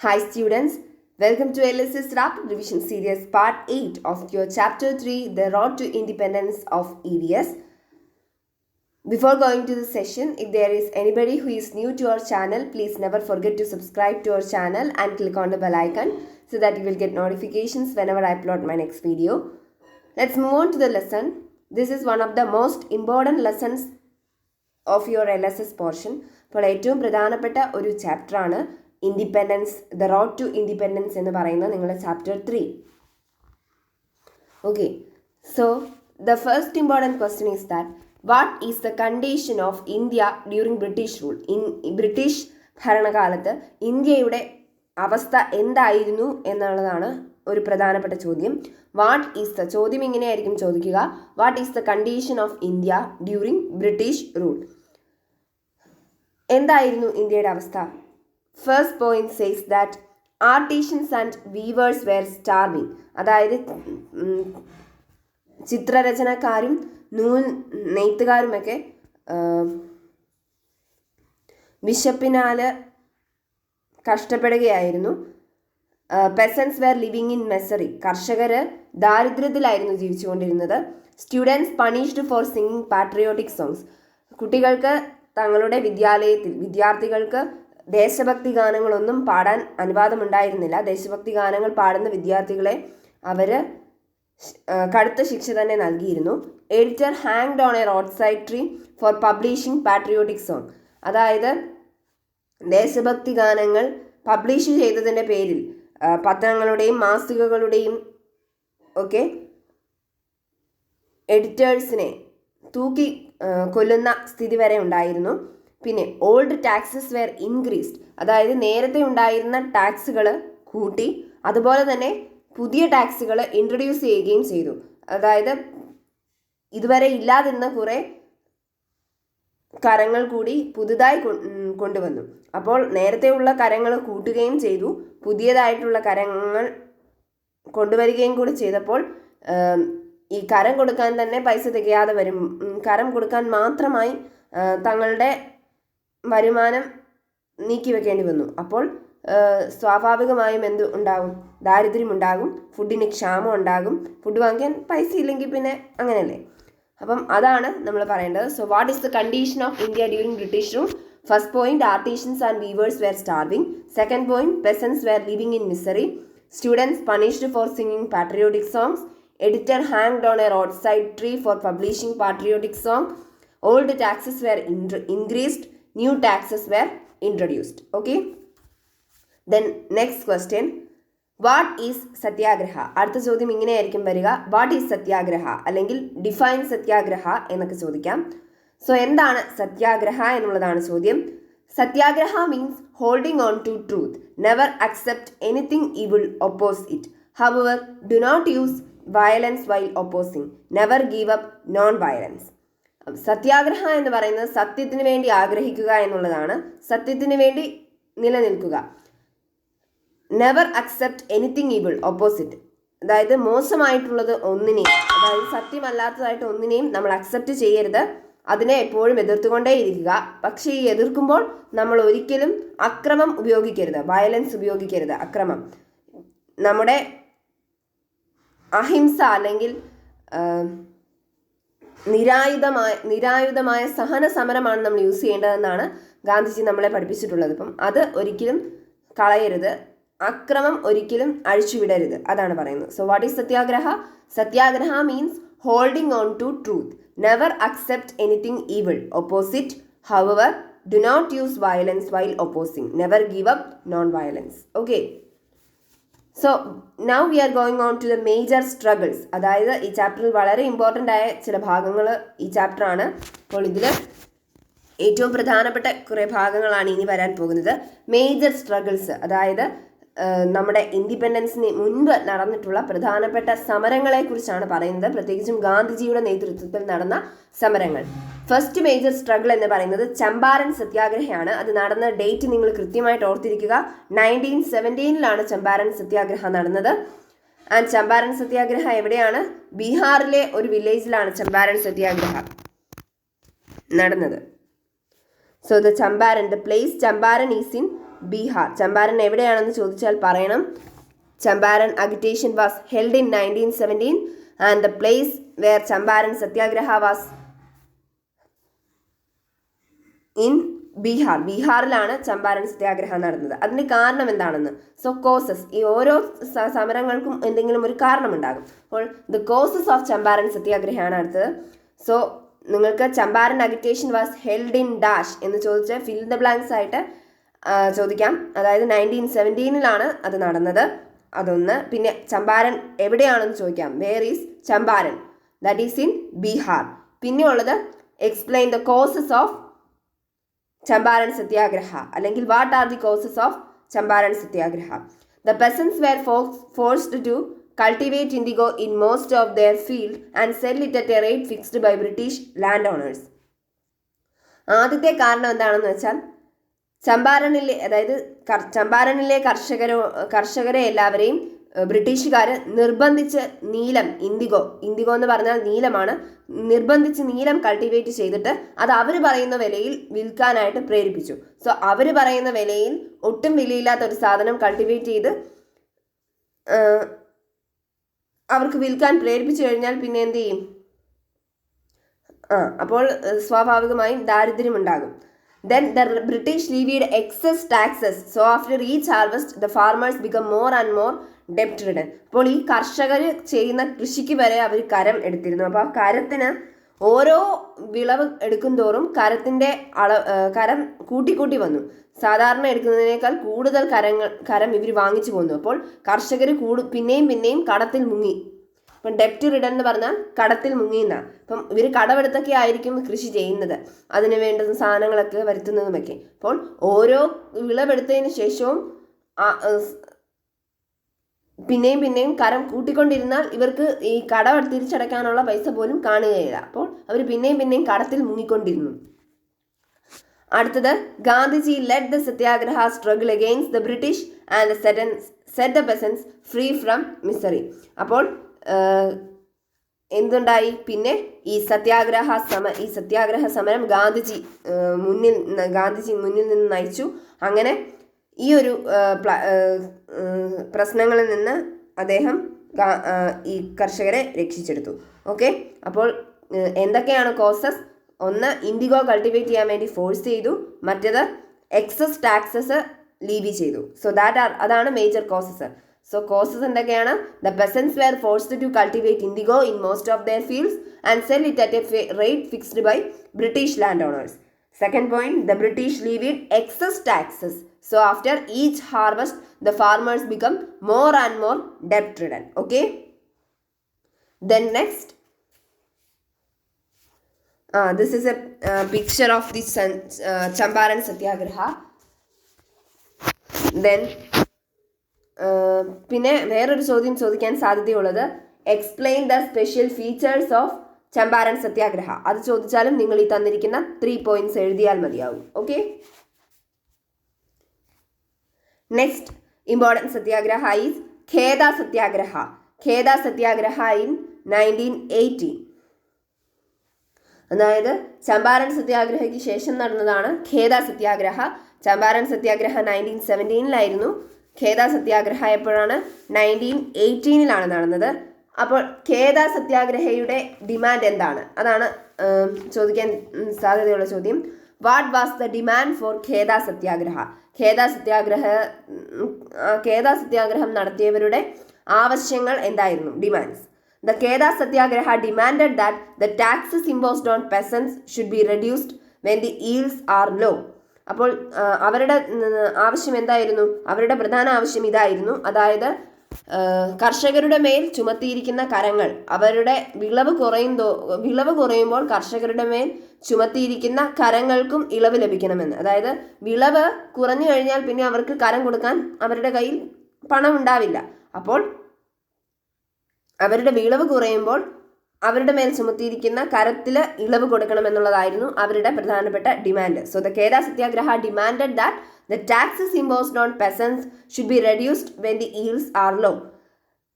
Hi students, welcome to LSS Rapid Revision Series Part 8 of your Chapter 3, The Road to Independence of EVS. Before going to the session, if there is anybody who is new to our channel, please never forget to subscribe to our channel and click on the bell icon so that you will get notifications whenever I upload my next video. Let's move on to the lesson. This is one of the most important lessons of your LSS portion. അപ്പോൾ ഏറ്റവും പ്രധാനപ്പെട്ട ഒരു ചാപ്റ്ററാണ് independence, the road to independence എന്ന് പറയുന്ന നിങ്ങളുടെ chapter 3. Okay, so the first important question is that what is the condition of India during British rule? British ഭരണകാലത്ത് ഇന്ത്യയുടെ അവസ്ഥ എന്തായിരുന്നു എന്നുള്ളതാണ് ഒരു പ്രധാനപ്പെട്ട ചോദ്യം. വാട്ട് ഈസ് ദ, ചോദ്യം ഇങ്ങനെയായിരിക്കും ചോദിക്കുക, what is the condition of India during British rule? എന്തായിരുന്നു ഇന്ത്യയുടെ അവസ്ഥ? First point says that artisans and weavers were starving. അതായത് ചിത്രരചനക്കാരും നെയ്ത്തുകാരുമൊക്കെ വിശപ്പിനാൽ കഷ്ടപ്പെടുകയായിരുന്നു. Peasants were living in misery. കർഷകർ ദാരിദ്ര്യത്തിലായിരുന്നു ജീവിച്ചുകൊണ്ടിരുന്നത്. Students punished for singing patriotic songs. കുട്ടികൾക്ക് തങ്ങളുടെ വിദ്യാർത്ഥികൾക്ക് ദേശഭക്തി ഗാനങ്ങളൊന്നും പാടാൻ അനുവാദമുണ്ടായിരുന്നില്ല. ദേശഭക്തി ഗാനങ്ങൾ പാടുന്ന വിദ്യാർത്ഥികളെ അവർ കടുത്ത ശിക്ഷ തന്നെ നൽകിയിരുന്നു. Editor hanged on A road side tree for publishing patriotic song. അതായത് ദേശഭക്തി ഗാനങ്ങൾ പബ്ലിഷ് ചെയ്തതിൻ്റെ പേരിൽ പത്രങ്ങളുടെയും മാസികകളുടെയും ഒക്കെ എഡിറ്റേഴ്സിനെ തൂക്കി കൊല്ലുന്ന സ്ഥിതി വരെ ഉണ്ടായിരുന്നു. പിന്നെ ഓൾഡ് ടാക്സസ് വെയർ ഇൻക്രീസ്ഡ്. അതായത് നേരത്തെ ഉണ്ടായിരുന്ന ടാക്സുകൾ കൂട്ടി, അതുപോലെ തന്നെ പുതിയ ടാക്സുകൾ ഇൻട്രൊഡ്യൂസ് ചെയ്യുകയും ചെയ്തു. അതായത് ഇതുവരെ ഇല്ലാതിരുന്ന കുറേ കരങ്ങൾ കൂടി പുതുതായി കൊണ്ടുവന്നു. അപ്പോൾ നേരത്തെയുള്ള കരങ്ങൾ കൂട്ടുകയും ചെയ്തു, പുതിയതായിട്ടുള്ള കരങ്ങൾ കൊണ്ടുവരികയും കൂടി ചെയ്തപ്പോൾ ഈ കരം കൊടുക്കാൻ തന്നെ പൈസ തികയാതെ വരും. കരം കൊടുക്കാൻ മാത്രമായി തങ്ങളുടെ വരുമാനം നീക്കി വെക്കേണ്ടി വന്നു. അപ്പോൾ സ്വാഭാവികമായും എന്ത് ഉണ്ടാകും? ദാരിദ്ര്യമുണ്ടാകും, ഫുഡിന് ക്ഷാമം ഉണ്ടാകും. ഫുഡ് വാങ്ങിക്കാൻ പൈസ ഇല്ലെങ്കിൽ പിന്നെ അങ്ങനെയല്ലേ. അപ്പം അതാണ് നമ്മൾ പറയേണ്ടത്. So what is the condition of India during British rule? First point, artisans and weavers were starving. Second point, peasants were living in misery. Students punished for singing patriotic songs. Editor hanged on a roadside tree for publishing patriotic song. Old taxes were increased. New taxes were introduced. Okay. Then next question. What is satyagraha? അടുത്ത ചോദ്യം ഇങ്ങനെയായിരിക്കും വരിക. What is satyagraha? അല്ലെങ്കിൽ define satyagraha എന്നൊക്കെ ചോദിക്കാം. So എന്താണ് സത്യാഗ്രഹ എന്നുള്ളതാണ് ചോദ്യം. സത്യാഗ്രഹ means holding on to truth. Never accept anything evil, oppose it. However, do not use violence while opposing. Never give up non-violence. സത്യാഗ്രഹ എന്ന് പറയുന്നത് സത്യത്തിന് വേണ്ടി ആഗ്രഹിക്കുക എന്നുള്ളതാണ്. സത്യത്തിന് വേണ്ടി നിലനിൽക്കുക. Never accept anything evil, opposite. അതായത് മോശമായിട്ടുള്ളത് ഒന്നിനെയും, അതായത് സത്യമല്ലാത്തതായിട്ട് ഒന്നിനെയും നമ്മൾ അക്സെപ്റ്റ് ചെയ്യരുത്. അതിനെ എപ്പോഴും എതിർത്തുകൊണ്ടേയിരിക്കുക. പക്ഷേ ഈ എതിർക്കുമ്പോൾ നമ്മൾ ഒരിക്കലും അക്രമം ഉപയോഗിക്കരുത്, വയലൻസ് ഉപയോഗിക്കരുത്. അക്രമം നമ്മുടെ അഹിംസ അല്ലെങ്കിൽ നിരായുധമായ സഹന സമരമാണ് നമ്മൾ യൂസ് ചെയ്യേണ്ടതെന്നാണ് ഗാന്ധിജി നമ്മളെ പഠിപ്പിച്ചിട്ടുള്ളത്. അപ്പം അത് ഒരിക്കലും കളയരുത്, അക്രമം ഒരിക്കലും അഴിച്ചുവിടരുത്, അതാണ് പറയുന്നത്. So what is satyagraha? Satyagraha means holding on to truth. Never accept anything evil, oppose it. However do not use violence while opposing. Never give up non violence. Okay, so now we are going on to the major struggles. അതായത് ഈ ചാപ്റ്ററിൽ വളരെ important ആയ ചില ഭാഗങ്ങൾ ഈ ചാപ്റ്ററാണ്. അപ്പോൾ ഇതിൽ ഏറ്റവും പ്രധാനപ്പെട്ട കുറേ ഭാഗങ്ങളാണ് ഇനി വരാൻ പോകുന്നത്. മേജർ സ്ട്രഗിൾസ്, അതായത് നമ്മുടെ ഇൻഡിപെൻഡൻസിന് മുൻപ് നടന്നിട്ടുള്ള പ്രധാനപ്പെട്ട സമരങ്ങളെക്കുറിച്ചാണ് പറയുന്നത്. പ്രത്യേകിച്ചും ഗാന്ധിജിയുടെ നേതൃത്വത്തിൽ നടന്ന സമരങ്ങൾ. ഫസ്റ്റ് മേജർ സ്ട്രഗിൾ എന്ന് പറയുന്നത് ചമ്പാരൻ സത്യാഗ്രഹയാണ്. അത് നടന്ന ഡേറ്റ് നിങ്ങൾ കൃത്യമായിട്ട് ഓർത്തിരിക്കുക. 1917 ചമ്പാരൻ സത്യാഗ്രഹ നടന്നത്. ആൻഡ് ചമ്പാരൻ സത്യാഗ്രഹ എവിടെയാണ്? ബീഹാറിലെ ഒരു വില്ലേജിലാണ് ചമ്പാരൻ സത്യാഗ്രഹ നടന്നത്. So the Champaran, the place Champaran is in Bihar. Champaran എവിടെയാണെന്ന് ചോദിച്ചാൽ പറയണം Champaran agitation was held in 1917 and the place where Champaran Satyagraha was in Bihar. ബീഹാറിലാണ് Champaran സത്യാഗ്രഹം നടന്നത്. അതിന് കാരണം എന്താണെന്ന്, സോ കോസസ്, ഈ ഓരോ സമരങ്ങൾക്കും എന്തെങ്കിലും ഒരു കാരണമുണ്ടാകും. അപ്പോൾ ദ കോസസ് ഓഫ് ചമ്പാരൻ സത്യാഗ്രഹമാണ് അടുത്തത്. സോ നിങ്ങൾക്ക് Champaran agitation was held in dash എന്ന് ചോദിച്ച് ഫിൽ ദ ബ്ലാങ്ക്സ് ആയിട്ട് ചോദിക്കാം. അതായത് 1917 അത് നടന്നത്, അതൊന്ന്. പിന്നെ ചമ്പാരൻ എവിടെയാണെന്ന് ചോദിക്കാം, where is Champaran, that is in Bihar. പിന്നെ ഉള്ളത് explain the causes of Champaran Satyagraha, അല്ലെങ്കിൽ what are the causes of Champaran Satyagraha. The peasants were forced to cultivate indigo in most of their field and sell it at a rate fixed by British landowners. ആദ്യത്തെ കാരണം എന്താണെന്ന് വെച്ചാൽ ചമ്പാരനിലെ, അതായത് ചമ്പാരനിലെ കർഷകരെ എല്ലാവരെയും ബ്രിട്ടീഷുകാർ നിർബന്ധിച്ച് നീലം, ഇൻഡിഗോ എന്ന് പറഞ്ഞാൽ നീലമാണ്, നിർബന്ധിച്ച് നീലം കൾട്ടിവേറ്റ് ചെയ്തിട്ട് അത് അവർ പറയുന്ന വിലയിൽ വിൽക്കാനായിട്ട് പ്രേരിപ്പിച്ചു. സോ അവർ പറയുന്ന വിലയിൽ ഒട്ടും വിലയില്ലാത്ത ഒരു സാധനം കൾട്ടിവേറ്റ് ചെയ്ത് അവർക്ക് വിൽക്കാൻ പ്രേരിപ്പിച്ചു കഴിഞ്ഞാൽ പിന്നെ എന്ത് ചെയ്യും? അപ്പോൾ സ്വാഭാവികമായും ദാരിദ്ര്യം ഉണ്ടാകും. Then the British levied excess taxes. So after each harvest, the farmers become more and more debt ridden. അപ്പോൾ ഈ കർഷകർ ചെയ്യുന്ന കൃഷിക്ക് വരെ അവർ കരം എടുത്തിരുന്നു. അപ്പോൾ ആ കരത്തിന് ഓരോ വിളവ് എടുക്കും തോറും കരം കൂട്ടിക്കൂട്ടി വന്നു. സാധാരണ എടുക്കുന്നതിനേക്കാൾ കൂടുതൽ കരം ഇവർ വാങ്ങിച്ചു പോന്നു. അപ്പോൾ കർഷകർ പിന്നെയും കടത്തിൽ മുങ്ങി. ഇപ്പം ഡെപ്റ്റ് റിഡൻ എന്ന് പറഞ്ഞാൽ കടത്തിൽ മുങ്ങിയെന്ന. അപ്പം ഇവർ കടമെടുത്തൊക്കെ ആയിരിക്കും കൃഷി ചെയ്യുന്നത്, അതിന് വേണ്ടുന്ന സാധനങ്ങളൊക്കെ വരുത്തുന്നതുമൊക്കെ. അപ്പോൾ ഓരോ വിളവെടുത്തതിന് ശേഷവും പിന്നെയും കരം കൂട്ടിക്കൊണ്ടിരുന്നാൽ ഇവർക്ക് ഈ കടം തിരിച്ചടയ്ക്കാനുള്ള പൈസ പോലും കാണുകയില്ല. അപ്പോൾ അവർ പിന്നെയും കടത്തിൽ മുങ്ങിക്കൊണ്ടിരുന്നു. അടുത്തത്, Gandhiji lead the Satyagraha struggle against the British and set the പെസൻസ് free from misery. അപ്പോൾ എന്തുണ്ടായി? പിന്നെ ഈ സത്യാഗ്രഹ സമരം ഗാന്ധിജി മുന്നിൽ നിന്ന് നയിച്ചു. അങ്ങനെ ഈ ഒരു പ്രശ്നങ്ങളിൽ നിന്ന് അദ്ദേഹം ഈ കർഷകരെ രക്ഷിച്ചെടുത്തു. ഓക്കെ, അപ്പോൾ എന്തൊക്കെയാണ് കോസസ്? ഒന്ന്, ഇൻഡിഗോ കൾട്ടിവേറ്റ് ചെയ്യാൻ വേണ്ടി ഫോഴ്സ് ചെയ്തു. മറ്റേത് എക്സസ് ടാക്സസ് ലീവി ചെയ്തു. സോ അതാണ് മേജർ കോസസ്. സോ കോസസ് എന്തൊക്കെയാണ്? The peasants were forced to cultivate indigo in most of their fields and sell it at a rate fixed by British landowners. Second point, the British levied excess taxes. So after each harvest, the farmers become more and more debt-ridden. Okay. Then next, this is a picture of the Champaran Satyagraha. Then പിന്നെ വേറൊരു ചോദ്യം ചോദിക്കാൻ സാധ്യതയുള്ളത്, explain the special features of Champaran Satyagraha. അത് ചോദിച്ചാലും നിങ്ങൾ ഈ തന്നിരിക്കുന്ന 3 points എഴുതിയാൽ മതിയാവും. Okay. Next important Satyagraha is Kheda Satyagraha. Kheda Satyagraha in 1918. അതായത് ചമ്പാരൻ സത്യാഗ്രഹയ്ക്ക് ശേഷം നടന്നതാണ് ഖേദ സത്യാഗ്രഹ. ചമ്പാരൻ സത്യാഗ്രഹ 1917 ഖേദ സത്യാഗ്രഹ എപ്പോഴാണ്? 1918 നടന്നത്. അപ്പോൾ ഖേദ സത്യാഗ്രഹയുടെ ഡിമാൻഡ് എന്താണ്? അതാണ് ചോദിക്കാൻ സാധ്യതയുള്ള ചോദ്യം. What was the demand for Kheda Satyagraha? Kheda സത്യാഗ്രഹം നടത്തിയവരുടെ ആവശ്യങ്ങൾ എന്തായിരുന്നു? Demands. The Kheda Satyagraha demanded that the taxes imposed on peasants should be reduced when the yields are low. അപ്പോൾ അവരുടെ ആവശ്യം എന്തായിരുന്നു? അവരുടെ പ്രധാന ആവശ്യം ഇതായിരുന്നു. അതായത് കർഷകരുടെ മേൽ ചുമത്തിയിരിക്കുന്ന കരങ്ങൾ, അവരുടെ വിളവ് കുറയുമ്പോൾ കർഷകരുടെ മേൽ ചുമത്തിയിരിക്കുന്ന കരങ്ങൾക്കും ഇളവ് ലഭിക്കണമെന്ന്. അതായത് വിളവ് കുറഞ്ഞു കഴിഞ്ഞാൽ പിന്നെ അവർക്ക് കരം കൊടുക്കാൻ അവരുടെ കയ്യിൽ പണം ഉണ്ടാവില്ല. അപ്പോൾ അവരുടെ വിളവ് കുറയുമ്പോൾ അവരുടെ മേൽ ചുമത്തിയിരിക്കുന്ന കരത്തിൽ ഇളവ് കൊടുക്കണമെന്നുള്ളതായിരുന്നു അവരുടെ പ്രധാനപ്പെട്ട demand. So the Kheda Satyagraha demanded that the taxes imposed on peasants should be reduced when the yields are low.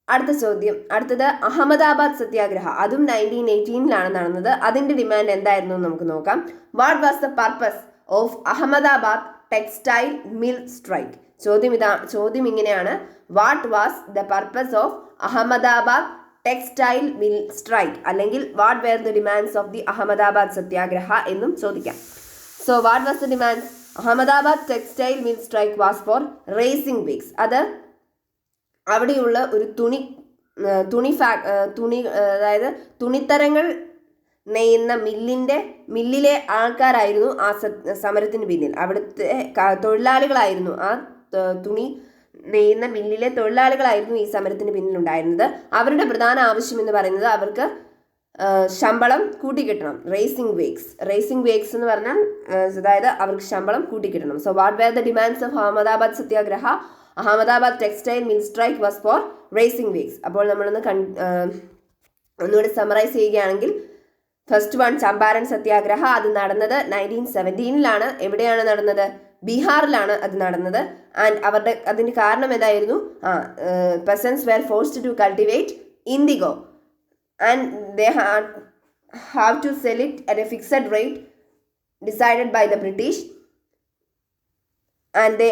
അടുത്തത് അഹമ്മദാബാദ് സത്യാഗ്രഹ. അതും 1918 നടന്നത്. അതിൻ്റെ ഡിമാൻഡ് എന്തായിരുന്നു നമുക്ക് നോക്കാം. What was the purpose of Ahmedabad textile mill strike. ചോദ്യം ഇങ്ങനെയാണ്, what was the purpose of Ahmedabad textile mill strike, അല്ലെങ്കിൽ what were the demands of the Ahmedabad Satyagraha എന്നും ചോദിക്കാം. So what was the demands? Ahmedabad textile mill strike was for raising wages. അത് അവിടെയുള്ള ഒരു അതായത് തുണിത്തരങ്ങൾ നെയ്യുന്ന മില്ലിലെ ആൾക്കാരായിരുന്നു ആ സമരത്തിന് പിന്നിൽ. അവിടുത്തെ തൊഴിലാളികളായിരുന്നു, ആ തുണി നെയ്യുന്ന മില്ലിലെ തൊഴിലാളികളായിരുന്നു ഈ സമരത്തിന് പിന്നിലുണ്ടായിരുന്നത്. അവരുടെ പ്രധാന ആവശ്യം എന്ന് പറയുന്നത് അവർക്ക് ശമ്പളം കൂട്ടിക്കിട്ടണം. റേസിംഗ് വേക്സ് എന്ന് പറഞ്ഞാൽ അതായത് അവർക്ക് ശമ്പളം കൂട്ടിക്കിട്ടണം. So what were the demands of Ahmedabad Satyagraha? Ahmedabad textile mill strike was for raising wages. അപ്പോൾ നമ്മളൊന്ന് ഒന്നുകൂടി സമറൈസ് ചെയ്യുകയാണെങ്കിൽ, ഫസ്റ്റ് വൺ ചമ്പാരൻ സത്യാഗ്രഹ, അത് നടന്നത് 1917 എവിടെയാണ് നടന്നത്? ബീഹാറിലാണ് അത് നടന്നത്. ആൻഡ് അതിന് കാരണം എന്തായിരുന്നു? Peasants were forced to cultivate indigo and they have to sell it at a fixed rate decided by the British, and they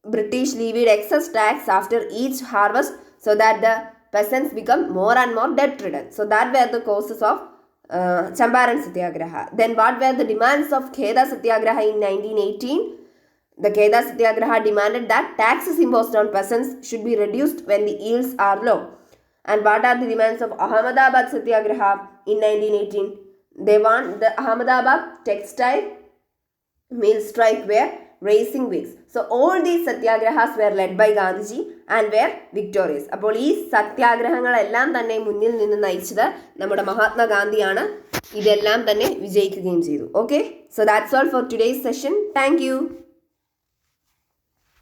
British levied excess tax after each harvest so that the peasants become more and more debt-ridden. So that were the causes of Champaran Satyagraha. Then what were the demands of Kheda Satyagraha in 1918? The Kheda Satyagraha demanded that taxes imposed on peasants should be reduced when the yields are low. And what are the demands of Ahmadabad Satyagraha in 1918? They want the Ahmadabad textile mill strike were racing weeks. So all these satyagrahas were led by Gandhiji and were victorious. അപ്പോൾ ഈ സത്യാഗ്രഹങ്ങളെല്ലാം തന്നെ മുന്നിൽ നിന്ന് നയിച്ചത് നമ്മുടെ മഹാത്മാഗാന്ധിയാണ്. ഇതെല്ലാം തന്നെ വിജയിക്കുകയും ചെയ്തു. Okay, so that's all for today's session. Thank you.